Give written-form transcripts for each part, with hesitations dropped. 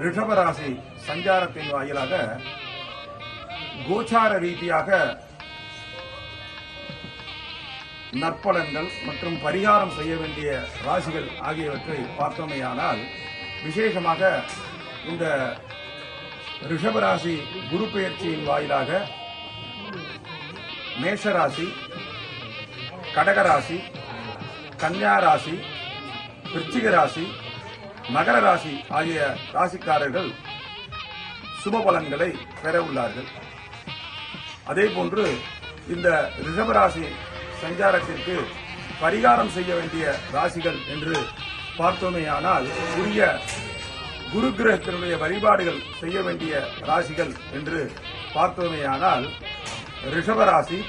ரிஷபராசி சஞ்சாரத்தின் வாயிலாக கோச்சார ரீதியாக நற்பலன்கள் மற்றும் பரிகாரம் செய்ய வேண்டிய ராசிகள் ஆகியவற்றை பார்த்தோமேயானால், விசேஷமாக இந்த ரிஷபராசி குரு பெயர்ச்சியின் வாயிலாக மேஷராசி, கடகராசி, கன்னியா ராசி, விருச்சிக ராசி, மகர ராசி ஆகிய ராசிக்காரர்கள் சுப பலன்களை பெற உள்ளார்கள். அதேபோன்று இந்த ரிஷபராசி சஞ்சாரத்திற்கு பரிகாரம் செய்ய வேண்டிய ராசிகள் என்று பார்த்தோமேயானால், உரிய குரு கிரகத்தினுடைய வழிபாடுகள் செய்ய வேண்டிய ராசிகள் என்று பார்த்தோமேயானால், ரிஷபராசி,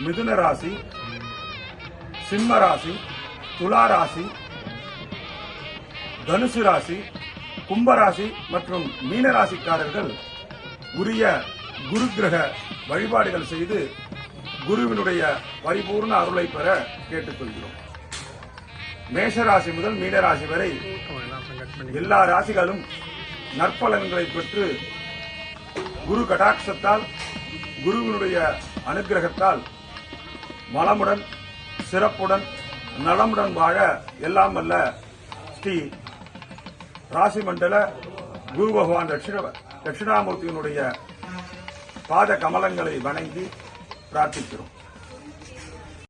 மிதுன ராசி, சிம்ம ராசி, துலா ராசி, தனுசு ராசி, கும்பராசி மற்றும் மீன ராசிக்காரர்கள் உரிய குரு கிரக வழிபாடுகள் செய்து குருவினுடைய பரிபூர்ண அருளை பெற கேட்டுக்கொள்கிறோம். மேஷராசி முதல் மீனராசி வரை எல்லா ராசிகளும் நற்பலன்களை பெற்று குரு கடாட்சத்தால், குருவினுடைய அனுகிரகத்தால் வளமுடன், சிறப்புடன், நலமுடன் வாழ எல்லாம் வல்ல ஸ்ரீ ராசி மண்டல குரு பகவான் தட்சிணாமூர்த்தியினுடைய பாத கமலங்களை வணங்கி பிரார்த்திக்கிறோம்.